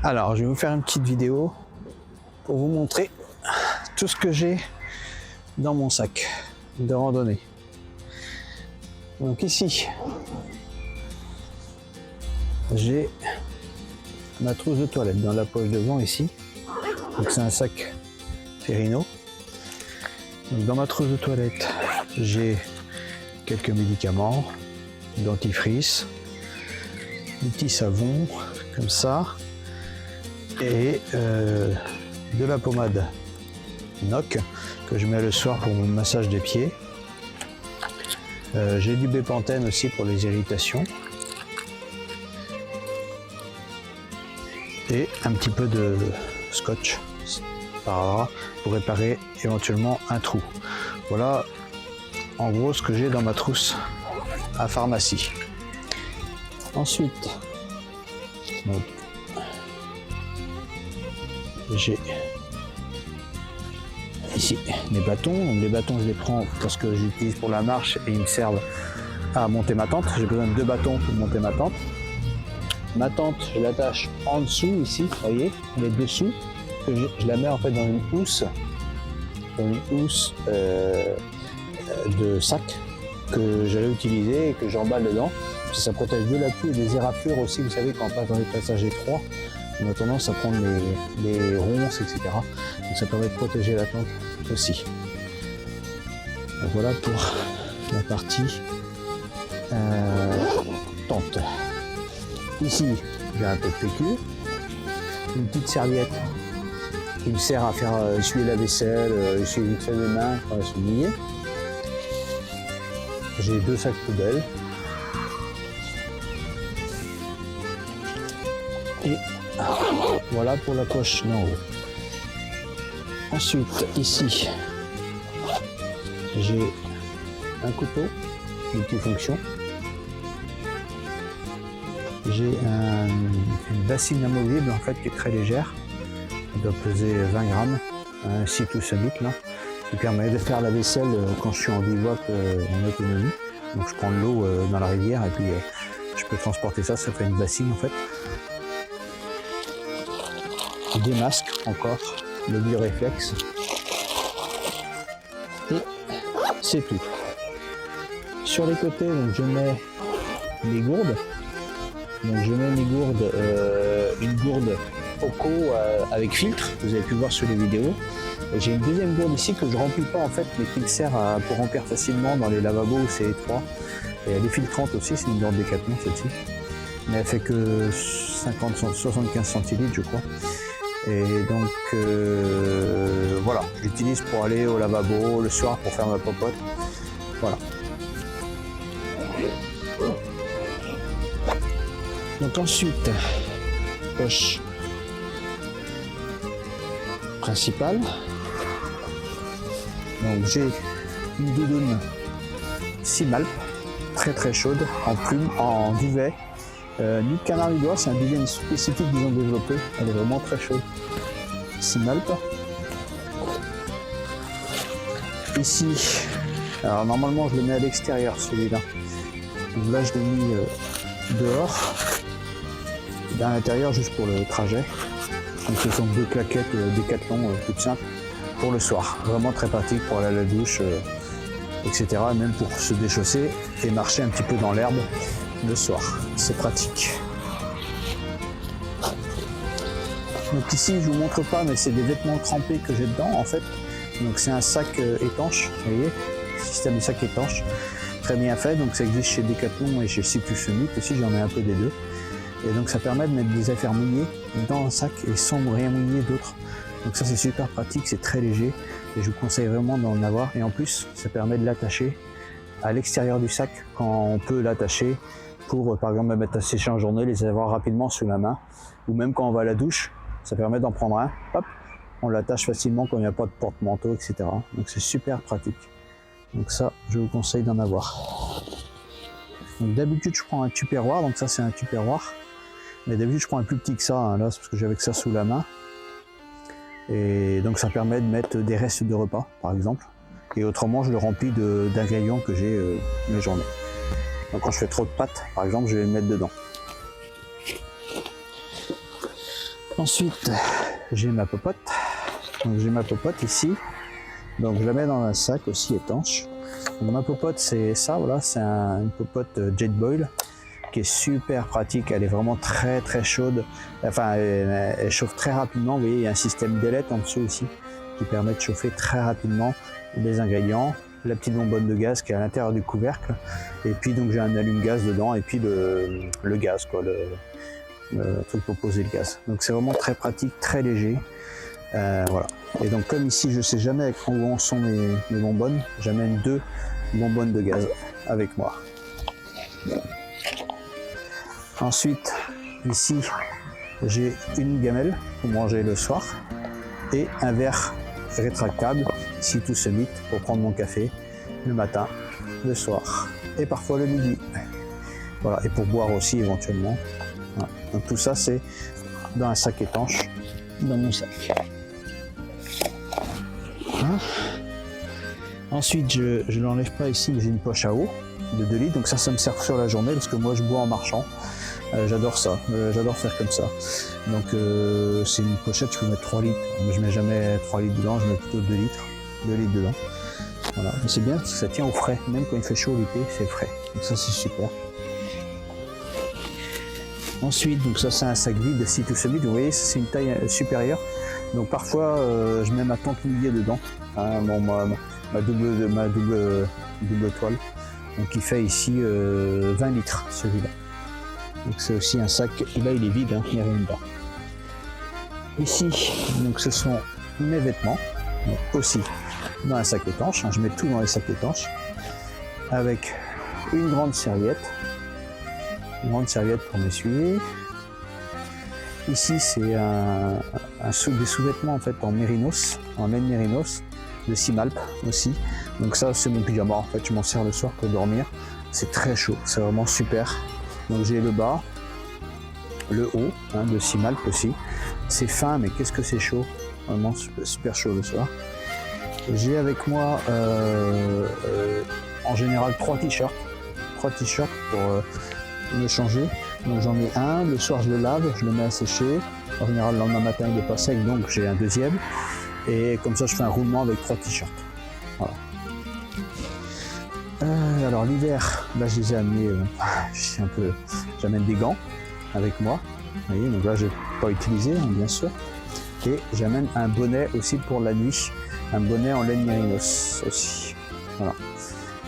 Alors, je vais vous faire une petite vidéo pour vous montrer tout ce que j'ai dans mon sac de randonnée. Donc ici, j'ai ma trousse de toilette dans la poche devant ici. Donc c'est un sac Ferrino. Donc dans ma trousse de toilette, j'ai quelques médicaments, dentifrice, des petits savons comme ça, et de la pommade NOC que je mets le soir pour mon massage des pieds. J'ai du Bepanthen aussi pour les irritations. Et un petit peu de scotch pour réparer éventuellement un trou. Voilà en gros ce que j'ai dans ma trousse à pharmacie. Ensuite, j'ai ici les bâtons. Donc les bâtons, je les prends parce que j'utilise pour la marche et ils me servent à monter ma tente. J'ai besoin de 2 bâtons pour monter ma tente. Ma tente, je l'attache en dessous ici, vous voyez, elle est dessous. Je la mets en fait dans une housse de sac que j'allais utiliser et que j'emballe dedans. Ça protège de la pluie et des éraflures aussi. Vous savez, quand on passe dans les passages étroits, on a tendance à prendre les ronces, etc. Donc ça permet de protéger la tente aussi. Donc voilà pour la partie tente. Ici, j'ai un peu de PQ, une petite serviette qui me sert à faire essuyer la vaisselle, essuyer vite fait les mains quand elles sont mouillées. J'ai 2 sacs poubelles. Et voilà pour la poche d'en haut. Ensuite, ici, j'ai un couteau multifonction. J'ai une bassine amovible en fait qui est très légère. Elle doit peser 20 grammes, un Sea2 Summit là, qui permet de faire la vaisselle quand je suis en bivouac en autonomie. Donc je prends de l'eau dans la rivière et puis je peux transporter ça fait une bassine en fait. Des masques encore, le Bioréflex. Et c'est tout. Sur les côtés, donc, je mets les gourdes. Donc je mets mes gourdes, une gourde Oco avec filtre, vous avez pu voir sur les vidéos. J'ai une deuxième gourde ici que je remplis pas en fait, mais qui me sert pour remplir facilement dans les lavabos où c'est étroit. Et elle est filtrante aussi, c'est une gourde Decathlon celle-ci. Mais elle fait que 75 centilitres je crois. Et donc voilà, j'utilise pour aller au lavabo le soir pour faire ma popote. Voilà. Donc ensuite, poche principale. Donc j'ai une doudoune Simalp, très chaude, en plume, en duvet. Ni de canard ni d'oie, c'est un duvet spécifique qu'ils ont développé. Elle est vraiment très chaude. Simalp. Ici, alors normalement je le mets à l'extérieur celui-là. Donc là je l'ai mis dehors. À l'intérieur juste pour le trajet. Donc ce sont 2 claquettes Decathlon toutes simples pour le soir. Vraiment très pratique pour aller à la douche, etc. Même pour se déchausser et marcher un petit peu dans l'herbe le soir. C'est pratique. Donc ici je vous montre pas, mais c'est des vêtements trempés que j'ai dedans en fait. Donc c'est un sac étanche, vous voyez, système de sac étanche, très bien fait. Donc ça existe chez Decathlon et chez Sea2 Summit aussi, j'en ai un peu des deux. Et donc ça permet de mettre des affaires mouillées dans un sac et sans rien mouiller d'autre. Donc ça c'est super pratique, c'est très léger et je vous conseille vraiment d'en avoir. Et en plus ça permet de l'attacher à l'extérieur du sac quand on peut l'attacher pour par exemple mettre à sécher en journée, les avoir rapidement sous la main. Ou même quand on va à la douche, ça permet d'en prendre un, hop, on l'attache facilement quand il n'y a pas de porte-manteau, etc. Donc c'est super pratique. Donc ça je vous conseille d'en avoir. Donc d'habitude je prends un tupperware, donc ça c'est un tupperware. Mais d'habitude je prends un plus petit que ça, hein, là, parce que j'avais que ça sous la main. Et donc ça permet de mettre des restes de repas, par exemple. Et autrement, je le remplis d'ingrédients que j'ai mes journées. Donc quand je fais trop de pâtes, par exemple, je vais le mettre dedans. Ensuite, j'ai ma popote. Donc j'ai ma popote ici. Donc je la mets dans un sac aussi étanche. Donc, ma popote, c'est ça, voilà, c'est une popote Jetboil qui est super pratique. Elle est vraiment très très chaude. Enfin, elle chauffe très rapidement. Vous voyez, il y a un système d'ailette en dessous aussi qui permet de chauffer très rapidement les ingrédients. La petite bonbonne de gaz qui est à l'intérieur du couvercle. Et puis donc j'ai un allume-gaz dedans et puis le gaz, quoi, le truc pour poser le gaz. Donc c'est vraiment très pratique, très léger. Voilà. Et donc comme ici je sais jamais où sont mes bonbonnes, j'amène 2 bonbonnes de gaz avec moi. Ensuite ici j'ai une gamelle pour manger le soir et un verre rétractable, ici tout ce mythe, pour prendre mon café le matin, le soir et parfois le midi. Voilà, et pour boire aussi éventuellement. Voilà. Donc tout ça c'est dans un sac étanche, dans mon sac. Hein. Ensuite je ne l'enlève pas ici, j'ai une poche à eau de 2 litres, donc ça me sert sur la journée parce que moi je bois en marchant. J'adore ça, j'adore faire comme ça. Donc c'est une pochette, je peux mettre 3 litres, mais je mets jamais 3 litres dedans, je mets plutôt 2 litres dedans. Voilà, et c'est bien parce que ça tient au frais, même quand il fait chaud l'été, c'est frais. Donc ça c'est super. Ensuite, donc ça c'est un sac vide si tout se vide, vous voyez, c'est une taille supérieure. Donc parfois je mets ma pampouillet dedans, hein, ma double toile. Donc il fait ici 20 litres celui-là. Donc c'est aussi un sac, là il est vide, hein, il n'y a rien dedans. Ici, donc ce sont mes vêtements, donc aussi dans un sac étanche, hein, je mets tout dans les sacs étanches, avec une grande serviette pour m'essuyer. Ici c'est des sous-vêtements en fait en mérinos, en laine mérinos, de Simalp aussi. Donc ça c'est mon pyjama, en fait je m'en sers le soir pour dormir. C'est très chaud, c'est vraiment super. Donc j'ai le bas, le haut, hein, de Simalp aussi. C'est fin mais qu'est-ce que c'est chaud, vraiment super chaud le soir. J'ai avec moi en général 3 t-shirts pour me changer. Donc j'en ai un, le soir je le lave, je le mets à sécher. En général le lendemain matin il n'est pas sec, donc j'ai un deuxième. Et comme ça je fais un roulement avec 3 t-shirts. Voilà. Alors l'hiver, là je les ai amenés, j'amène des gants avec moi. Vous voyez, donc là je n'ai pas utilisé, hein, bien sûr. Et j'amène un bonnet aussi pour la nuit, un bonnet en laine mérinos aussi. Voilà.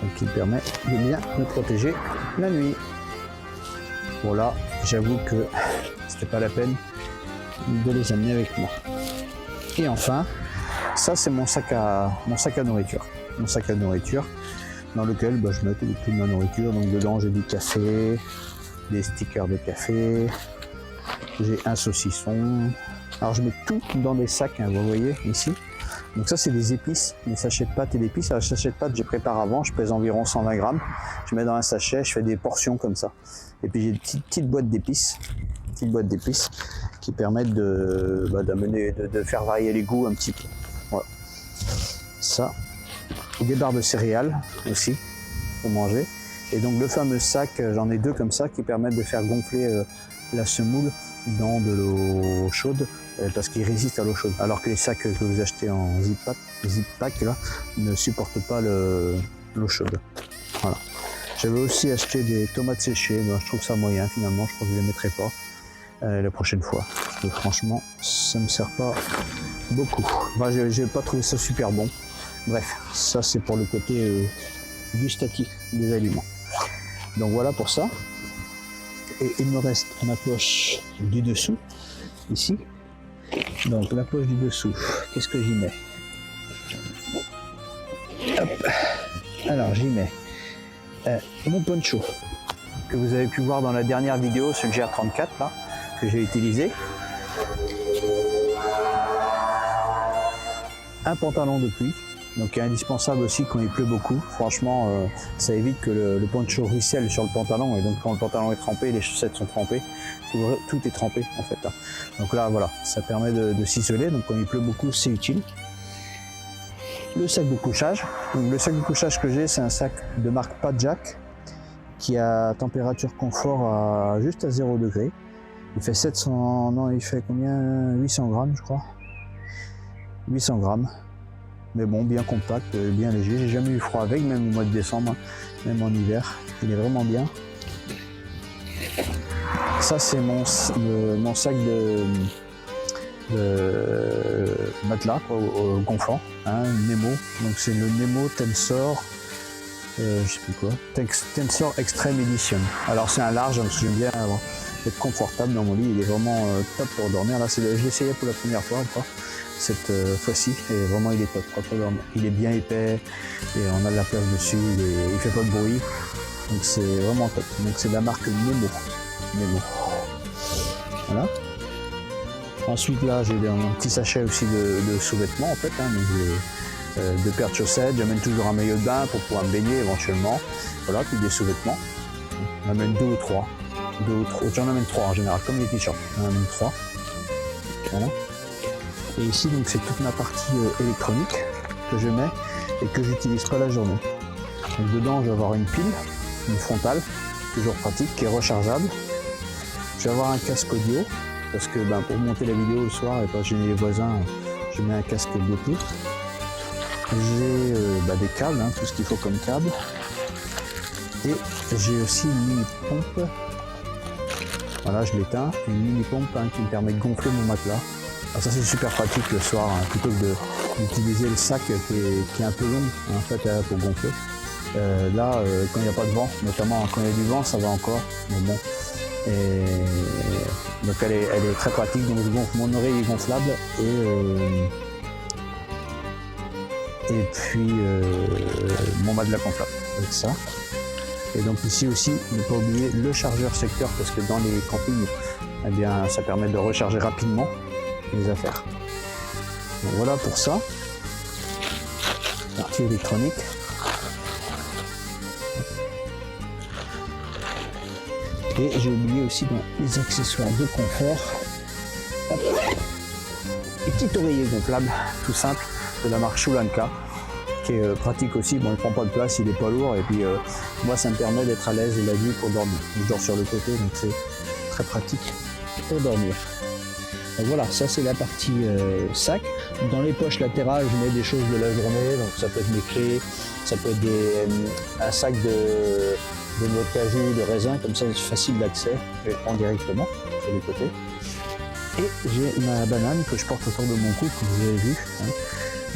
Donc qui permet de bien me protéger la nuit. Bon là, j'avoue que c'était pas la peine de les amener avec moi. Et enfin, ça c'est mon sac à nourriture. Mon sac à nourriture dans lequel je mets toute ma nourriture. Donc dedans j'ai du café, des stickers de café, j'ai un saucisson. Alors je mets tout dans des sacs, hein, vous voyez ici. Donc ça c'est des épices, des sachets de pâtes et d'épices. Alors, les sachets de pâtes je prépare avant, je pèse environ 120 grammes. Je mets dans un sachet, je fais des portions comme ça. Et puis j'ai une petite boîte d'épices, qui permettent de faire varier les goûts un petit peu. Voilà. Ça, des barres de céréales aussi pour manger. Et donc le fameux sac, j'en ai 2 comme ça qui permettent de faire gonfler la semoule dans de l'eau chaude parce qu'il résiste à l'eau chaude. Alors que les sacs que vous achetez en zip pack là, ne supportent pas l'eau chaude. Voilà. J'avais aussi acheté des tomates séchées, je trouve ça moyen finalement, je crois que je ne les mettrai pas la prochaine fois. Parce que franchement, ça ne me sert pas beaucoup. Enfin, j'ai pas trouvé ça super bon. Bref, ça c'est pour le côté gustatif des aliments. Donc voilà pour ça. Et il me reste ma poche du dessous, ici. Donc la poche du dessous, qu'est-ce que j'y mets? Hop. Alors j'y mets mon poncho, que vous avez pu voir dans la dernière vidéo, ce GR34 là, que j'ai utilisé. Un pantalon de pluie. Donc indispensable aussi quand il pleut beaucoup. Franchement, ça évite que le poncho ruisselle sur le pantalon. Et donc quand le pantalon est trempé, les chaussettes sont trempées. Tout est trempé en fait. Donc là, voilà, ça permet de s'isoler. Donc quand il pleut beaucoup, c'est utile. Le sac de couchage. Donc, le sac de couchage que j'ai, c'est un sac de marque Padjack qui a température confort juste à 0 degré. Il fait 700, non, il fait combien? 800 grammes, je crois. 800 grammes. Mais bon, bien compact, bien léger. J'ai jamais eu froid avec, même au mois de décembre, même en hiver. Il est vraiment bien. Ça, c'est mon sac de matelas quoi, gonflant, hein, Nemo. Donc c'est le Nemo Tensor, je sais plus quoi, Tensor Extreme Edition. Alors c'est un large, parce que j'aime bien être confortable dans mon lit. Il est vraiment top pour dormir. Là, je l'ai essayé pour la première fois encore cette fois-ci, et vraiment il est top pour dormir. Il est bien épais et on a de la place dessus. Il fait pas de bruit, donc c'est vraiment top. Donc c'est de la marque Nemo. Voilà. Ensuite là j'ai un petit sachet aussi de sous-vêtements en fait, hein, donc j'ai 2 paires de chaussettes, j'amène toujours un maillot de bain pour pouvoir me baigner éventuellement, voilà, puis des sous-vêtements, j'en amène 2 ou 3, j'en amène 3 en général, comme les t-shirts, j'en amène 3, voilà. Et ici donc c'est toute ma partie électronique que je mets et que j'utilise pas la journée. Donc dedans je vais avoir une pile, une frontale, toujours pratique, qui est rechargeable. Je vais avoir un casque audio, parce que pour monter la vidéo le soir et pas gêner les voisins, je mets un casque Bluetooth. J'ai des câbles, hein, tout ce qu'il faut comme câble. Et j'ai aussi une mini pompe. Voilà, je l'éteins. Une mini pompe qui me permet de gonfler mon matelas. Alors ça c'est super pratique le soir, hein, plutôt que d'utiliser le sac qui est un peu long en fait pour gonfler. Là, quand il n'y a pas de vent, notamment quand il y a du vent, ça va encore. Mais bon. Et donc elle est très pratique, donc mon oreille est gonflable et puis mon matelas gonflable avec ça. Et donc ici aussi, ne pas oublier le chargeur secteur, parce que dans les campings, eh bien, ça permet de recharger rapidement les affaires. Donc voilà pour ça, partie électronique. Et j'ai oublié aussi les accessoires de confort. Un petit oreiller gonflable, tout simple, de la marque Schulanka, qui est pratique aussi. Bon, il prend pas de place, il est pas lourd, et puis moi ça me permet d'être à l'aise la nuit pour dormir. Je dors sur le côté, donc c'est très pratique pour dormir. Donc voilà, ça c'est la partie sac. Dans les poches latérales, je mets des choses de la journée, donc ça peut être mes clés, ça peut être un sac de noix de cajou, de raisin, comme ça c'est facile d'accès, je les prends directement sur les côtés. Et j'ai ma banane que je porte autour de mon cou, que vous avez vu, hein,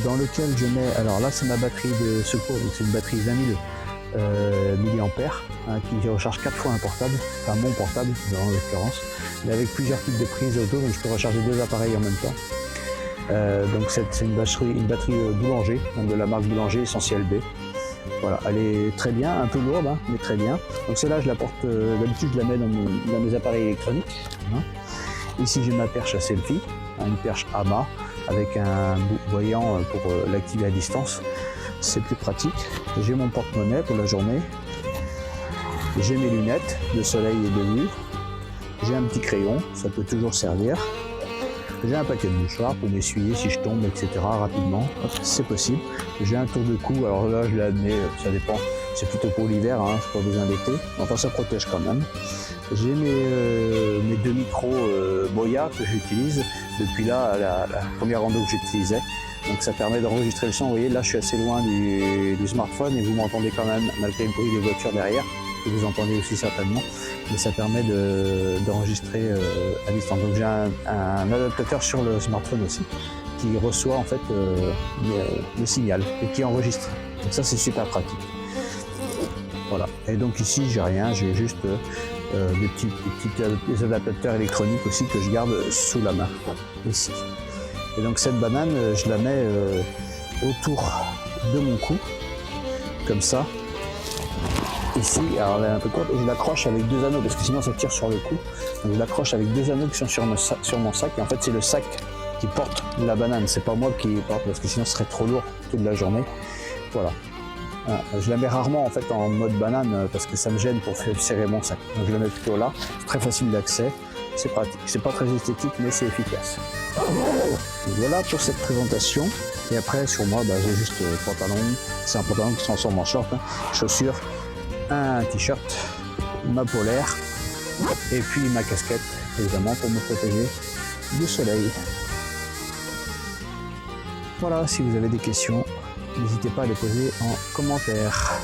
dans lequel je mets, alors là c'est ma batterie de secours, donc c'est une batterie 20 000 mAh, qui recharge 4 fois un portable, enfin mon portable en l'occurrence, mais avec plusieurs types de prises auto, donc je peux recharger 2 appareils en même temps. Donc c'est une batterie Boulanger, donc de la marque Boulanger Essentiel B. Voilà, elle est très bien, un peu lourde, hein, mais très bien. Donc celle-là, je la porte, d'habitude je la mets dans mes appareils électroniques. Hein. Ici j'ai ma perche à selfie, une perche AMA avec un voyant pour l'activer à distance. C'est plus pratique. J'ai mon porte-monnaie pour la journée. J'ai mes lunettes de soleil et de nuit. J'ai un petit crayon, ça peut toujours servir. J'ai un paquet de mouchoirs pour m'essuyer si je tombe, etc. rapidement, c'est possible. J'ai un tour de cou, alors là je l'admets, ça dépend, c'est plutôt pour l'hiver, hein, c'est pas besoin d'été, enfin ça protège quand même. J'ai mes 2 micros Boya que j'utilise depuis là, la première rando que j'utilisais. Donc ça permet d'enregistrer le son. Vous voyez, là je suis assez loin du smartphone et vous m'entendez quand même, malgré le bruit des voitures derrière, que vous entendez aussi certainement. Mais ça permet d'enregistrer à distance. Donc j'ai un adaptateur sur le smartphone aussi, qui reçoit en fait le signal et qui enregistre. Donc ça c'est super pratique. Voilà. Et donc ici j'ai rien, j'ai juste des adaptateurs électroniques aussi que je garde sous la main, ici. Et donc cette banane, je la mets autour de mon cou, comme ça. Ici, alors elle est un peu courte, et je l'accroche avec 2 anneaux, parce que sinon ça tire sur le cou. Donc je l'accroche avec 2 anneaux qui sont sur mon sac, et en fait c'est le sac qui porte la banane, c'est pas moi qui porte, parce que sinon ce serait trop lourd toute la journée. Voilà. Je la mets rarement en fait en mode banane, parce que ça me gêne pour faire serrer mon sac. Donc je la mets plutôt là, c'est très facile d'accès, c'est pratique. C'est pas très esthétique, mais c'est efficace. Et voilà pour cette présentation. Et après sur moi, j'ai juste pantalon, c'est un pantalon qui se transforme en short, hein, chaussures, un t-shirt, ma polaire, et puis ma casquette évidemment pour me protéger du soleil. Voilà, si vous avez des questions, n'hésitez pas à les poser en commentaire.